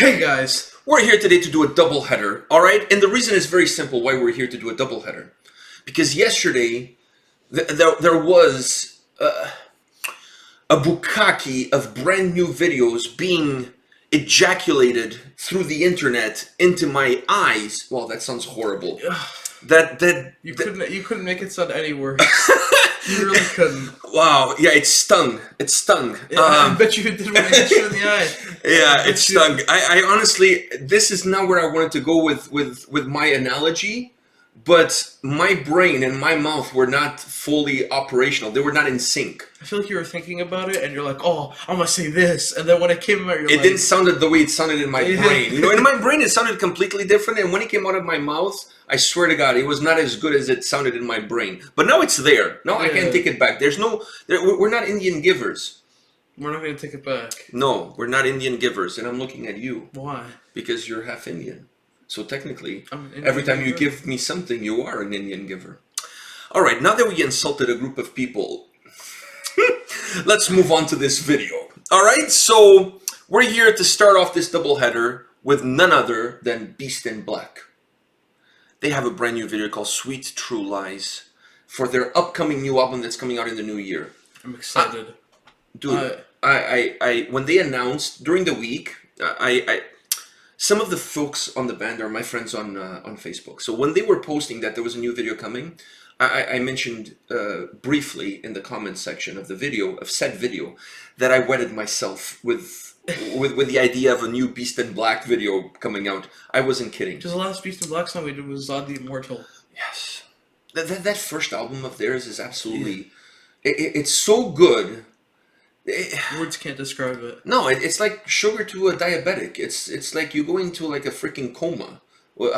Hey guys, we're here today to do a double header, alright? And the reason is very simple why we're here to do a double header. Because yesterday, there was a bukkake of brand new videos being ejaculated through the internet into my eyes. Well, that sounds horrible. You couldn't make it sound any worse. You really couldn't. Wow, yeah, it stung. It stung. Yeah, I bet you did when it hit you in the eye. Yeah, it stung. I honestly, this is not where I wanted to go with my analogy, but my brain and my mouth were not fully operational. They were not in sync. I feel like you were thinking about it, and you're like, "Oh, I'm gonna say this," and then when it came out, you're like, it didn't sound the way it sounded in my brain. You know, in my brain, it sounded completely different, and when it came out of my mouth, I swear to God, it was not as good as it sounded in my brain. But now it's there. Now I can't take it back. We're not Indian givers. We're not gonna take it back. No, we're not Indian givers, and I'm looking at you. Why? Because you're half Indian. So technically, every time you give me something, you are an Indian giver. All right, now that we insulted a group of people, let's move on to this video. All right, so we're here to start off this doubleheader with none other than Beast in Black. They have a brand new video called Sweet True Lies for their upcoming new album that's coming out in the new year. I'm excited. Dude, I when they announced during the week, some of the folks on the band are my friends on Facebook. So when they were posting that there was a new video coming, I mentioned briefly in the comments section of the video, of said video, that I wedded myself with the idea of a new Beast in Black video coming out. I wasn't kidding. Because the last Beast in Black song we did was Zod the Immortal. Yes. That first album of theirs is absolutely... Yeah. It's so good. Words can't describe it. No, it's like sugar to a diabetic. It's like you go into like a freaking coma.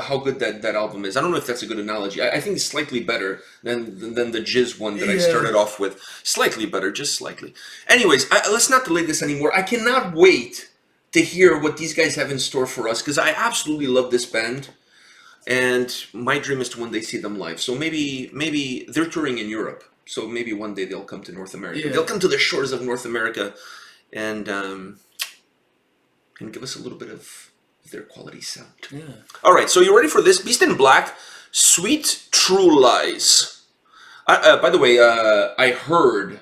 How good that album is. I don't know if that's a good analogy. I think it's slightly better than the Jizz one that I started off with. Slightly better, just slightly. Anyways, let's not delay this anymore. I cannot wait to hear what these guys have in store for us, because I absolutely love this band. And my dream is to one day see them live. So maybe they're touring in Europe. So maybe one day they'll come to North America. Yeah. They'll come to the shores of North America and give us a little bit of their quality sound. Yeah. All right, so you ready for this? Beast in Black, Sweet True Lies. By the way, I heard,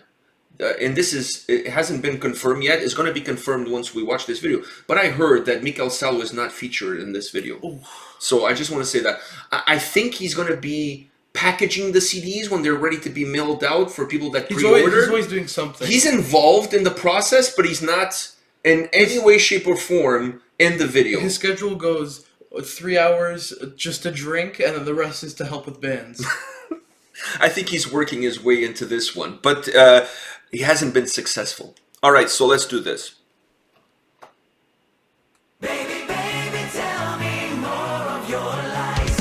and it hasn't been confirmed yet. It's going to be confirmed once we watch this video. But I heard that Mikel Sal was not featured in this video. Ooh. So I just want to say that. I think he's going to be packaging the CDs when they're ready to be mailed out for people that pre-order. He's always doing something. He's involved in the process, but he's not in any way, shape, or form in the video. His schedule goes 3 hours just to drink, and then the rest is to help with bands. I think he's working his way into this one, but he hasn't been successful. All right, so let's do this. Baby, baby, tell me more of your lies.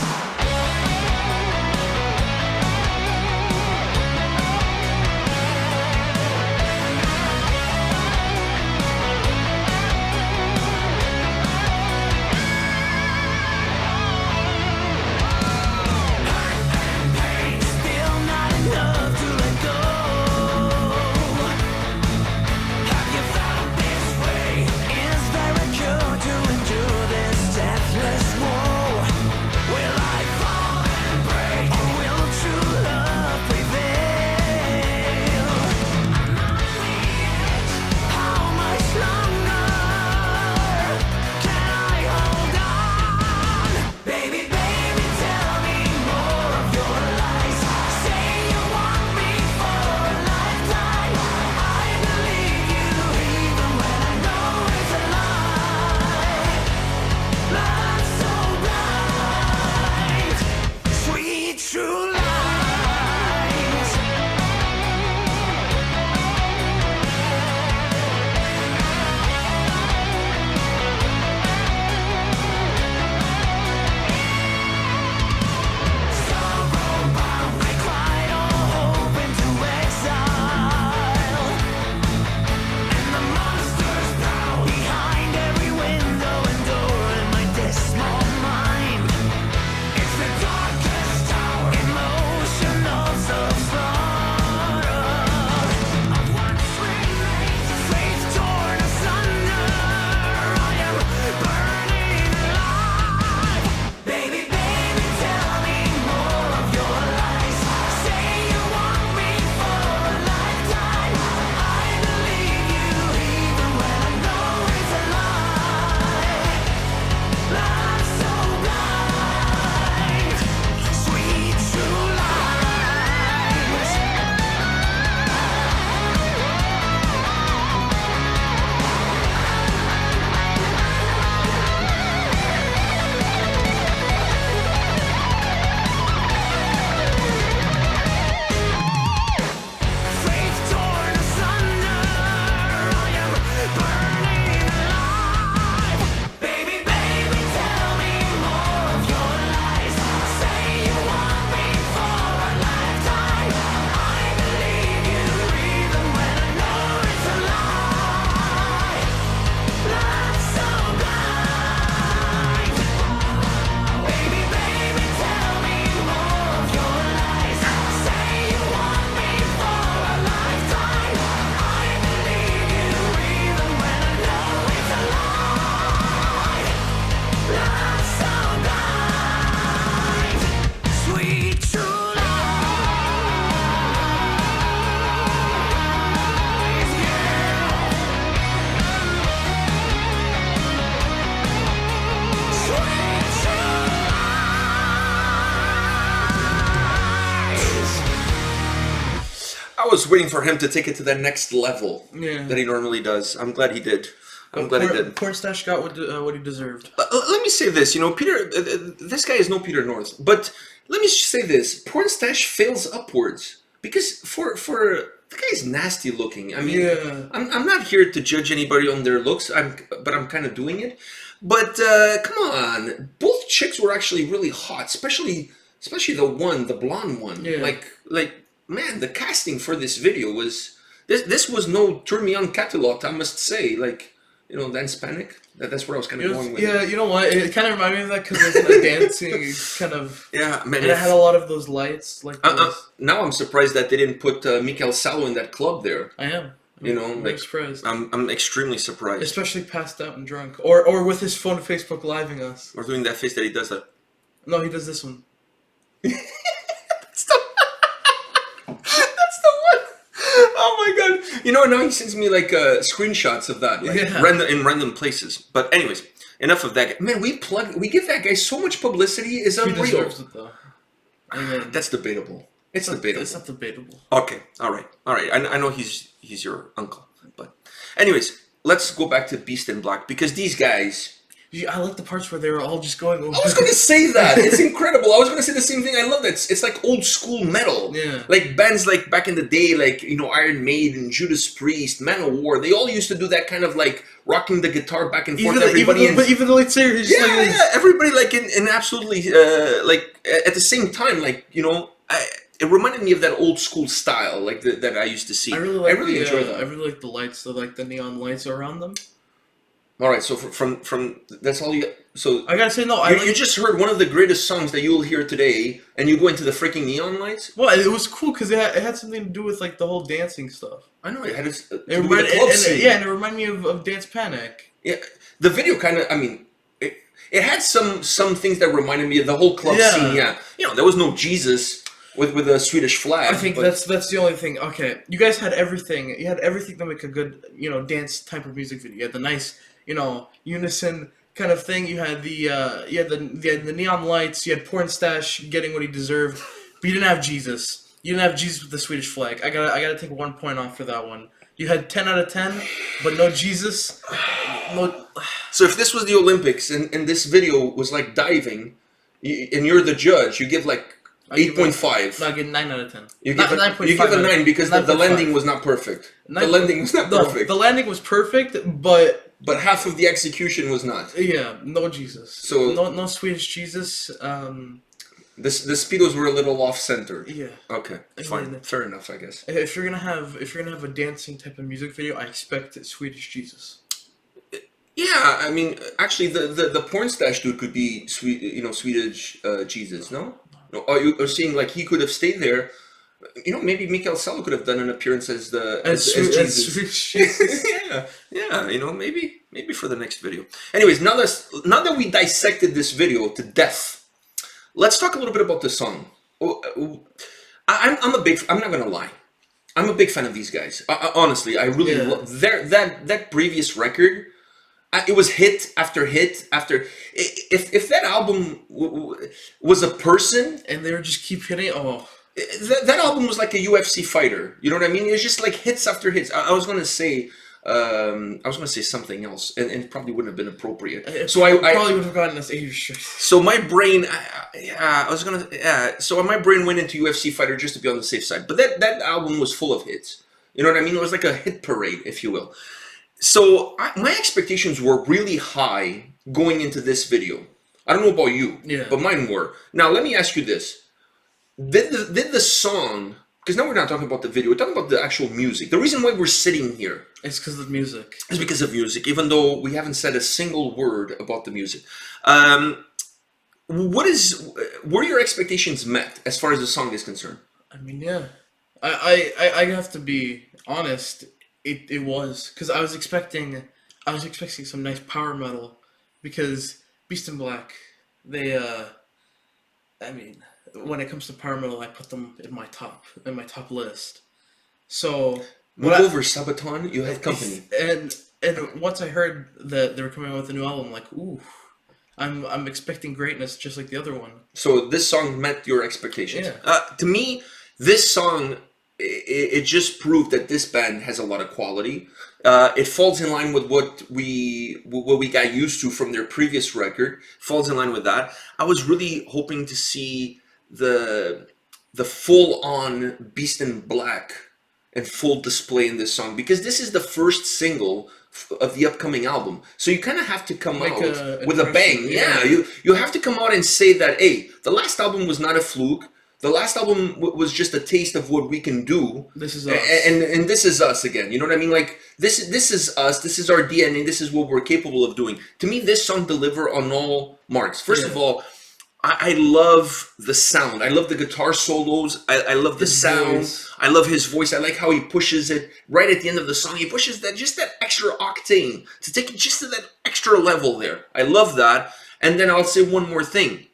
Have you found this was waiting for him to take it to the next level that he normally does. I'm glad he did. I'm glad he did. Pornstache got what he deserved. Let me say this, Peter. This guy is no Peter North, but let me say this: Pornstache fails upwards because for the guy's nasty looking. I mean, I'm not here to judge anybody on their looks. But I'm kind of doing it. But come on, both chicks were actually really hot, especially the blonde one. Yeah. Like man, the casting for this video was this was no turn me on Kamelot, I must say. Like. Dance Panic. That's where I was kind of going with. Yeah, you know what? It kind of reminded me of that because it was a dancing kind of. Yeah, man. And it had a lot of those lights, like. Now I'm surprised that they didn't put Michael Salo in that club there. I am. I'm surprised. I'm extremely surprised. Especially passed out and drunk, or with his phone Facebook living us. Or doing that face that he does that. No, he does this one. Oh my god! Now he sends me like screenshots of that, in random places. But anyways, enough of that. Man, we give that guy so much publicity. Is unreal. He deserves it though. That's debatable. It's debatable. It's not debatable. Okay, all right. I know he's your uncle, but anyways, let's go back to Beast in Black because these guys. I like the parts where they were all just going. I was going to say that. It's incredible. I was going to say the same thing. I love that. It's like old school metal. Yeah. Like bands like back in the day, like, Iron Maiden, Judas Priest, Man of War. They all used to do that kind of like rocking the guitar back and forth. Even the lead singer. Everybody like in absolutely, like at the same time, like, it reminded me of that old school style, like that I used to see. I really enjoy that. I really like the lights, the neon lights around them. All right, so from that's all you. So I gotta say no. You just heard one of the greatest songs that you will hear today, and you go into the freaking neon lights. Well, it was cool because it had something to do with like the whole dancing stuff. I know it had to do with the club scene. And it reminded me of Dance Panic. Yeah, the video kind of. I mean, it had some things that reminded me of the whole club scene. Yeah, there was no Jesus with a Swedish flag. I think that's the only thing. Okay, you guys had everything. You had everything to make a good dance type of music video. You had the nice. Unison kind of thing. You had the neon lights. You had Pornstache getting what he deserved, but you didn't have Jesus. You didn't have Jesus with the Swedish flag. I gotta take 1 point off for that one. You had 10 out of 10, but no Jesus. No. So if this was the Olympics and this video was like diving, and you're the judge, you give like 8.5. No, I give 9 out of 10. You give a 9 because the landing was not perfect. The landing was not perfect. The landing was perfect, but half of the execution was not. Yeah, no Jesus. So no Swedish Jesus. The speedos were a little off center. Yeah. Okay, fine, fair enough, I guess. If you're gonna have a dancing type of music video, I expect Swedish Jesus. Yeah, I mean, actually, the Pornstache dude could be Swedish Jesus. No. Are you seeing like he could have stayed there? Maybe Mikael Salo could have done an appearance as Jesus. Yeah. Maybe for the next video. Anyways, now that we dissected this video to death, let's talk a little bit about the song. I'm not gonna lie. I'm a big fan of these guys. Honestly, I really love that previous record. It was hit after hit after. If that album was a person, and they would just keep hitting. Oh. That album was like a UFC fighter. You know what I mean? It was just like hits after hits. I was gonna say something else, and it probably wouldn't have been appropriate. So I probably would have gotten us age. So my brain, So my brain went into UFC fighter just to be on the safe side. But that album was full of hits. You know what I mean? It was like a hit parade, if you will. So my expectations were really high going into this video. I don't know about you, but mine were. Now let me ask you this. Did the song, because now we're not talking about the video, we're talking about the actual music. The reason why we're sitting here is because of music. It's because of music, even though we haven't said a single word about the music. Were your expectations met as far as the song is concerned? I mean, yeah. I have to be honest, it was. Because I was expecting some nice power metal, because Beast in Black, they, when it comes to power metal, I put them in my top list. So move over, Sabaton. You have company. And once I heard that they were coming out with a new album, I'm like, ooh, I'm expecting greatness, just like the other one. So this song met your expectations. Yeah. To me, this song it just proved that this band has a lot of quality. It falls in line with what we got used to from their previous record. Falls in line with that. I was really hoping to see the full on Beast in Black and full display in this song, because this is the first single of the upcoming album. So you kind of have to come Like out a with a bang. Yeah, you have to come out and say that, hey, the last album was not a fluke. The last album was just a taste of what we can do. This is us. And this is us again. You know what I mean? Like, this is us. This is our DNA. This is what we're capable of doing. To me, this song deliver on all marks. First of all, I love the sound. I love the guitar solos. I love the sound. Voice. I love his voice. I like how he pushes it right at the end of the song. He pushes that extra octane to take it just to that extra level there. I love that. And then I'll say one more thing.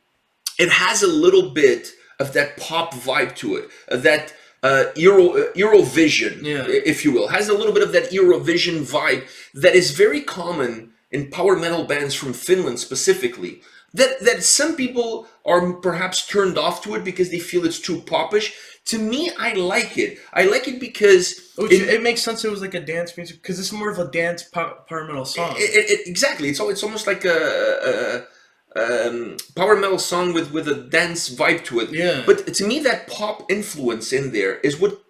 It has a little bit of that pop vibe to it, that Eurovision, if you will, has a little bit of that Eurovision vibe that is very common in power metal bands from Finland specifically. That some people are perhaps turned off to it because they feel it's too popish. To me, I like it. I like it because it makes sense. It was like a dance music, because it's more of a dance power metal song. Exactly. It's almost like a power metal song with a dance vibe to it. Yeah. But to me, that pop influence in there is what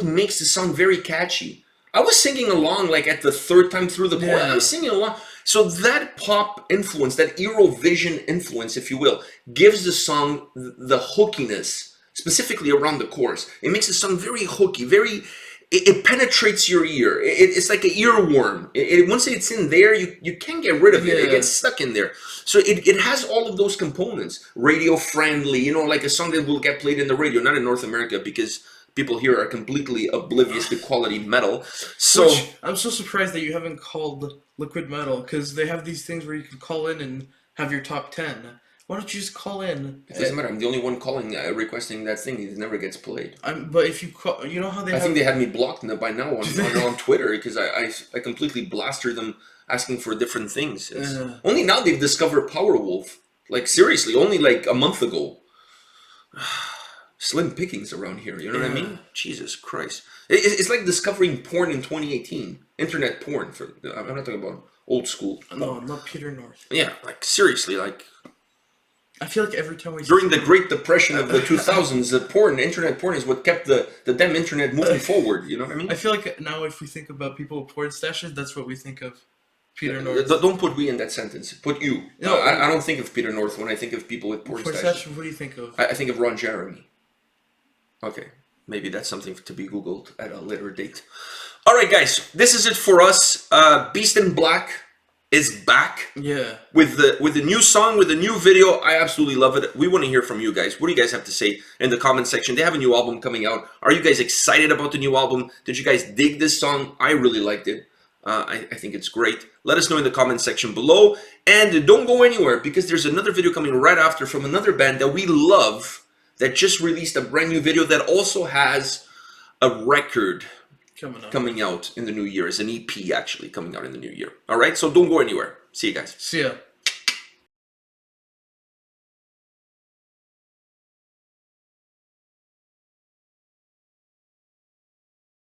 makes the song very catchy. I was singing along like at the third time through the chorus. I was singing along. So that pop influence, that Eurovision influence, if you will, gives the song the hookiness, specifically around the chorus. It makes the song very hooky, it penetrates your ear. It's like an earworm. Once it's in there, you can't get rid of it. It gets stuck in there. So it has all of those components. Radio friendly, you know, like a song that will get played in the radio, not in North America, because people here are completely oblivious to quality metal. So I'm so surprised that you haven't called liquid metal, because they have these things where you can call in and have your top 10. Why don't you just call in? It doesn't matter. I'm the only one calling, requesting that thing. It never gets played. But if you call, you know how they I think they had me blocked by now on Twitter, because I completely blastered them asking for different things. Only now they've discovered Powerwolf. Like, seriously, only like a month ago. Slim pickings around here, you know what I mean? Jesus Christ. It's like discovering porn in 2018. Internet porn. I'm not talking about old school. No, not Peter North. Yeah, like, seriously, like... I feel like every time we... During the Great Depression of the 2000s, internet porn is what kept the damn internet moving forward, you know what I mean? I feel like now if we think about people with porn stashes, that's what we think of Peter North. Don't put we in that sentence. Put you. No, I don't think of Peter North when I think of people with porn stashes. What do you think of? I think of Ron Jeremy. Okay, maybe that's something to be Googled at a later date. All right, guys, this is it for us. Beast in Black is back. Yeah. With the new song, with the new video. I absolutely love it. We want to hear from you guys. What do you guys have to say in the comment section? They have a new album coming out. Are you guys excited about the new album? Did you guys dig this song? I really liked it. I think it's great. Let us know in the comment section below. And don't go anywhere, because there's another video coming right after from another band that we love, that just released a brand new video that also has a record coming out in the new year. It's an EP actually coming out in the new year. All right, so don't go anywhere. See you guys. See ya.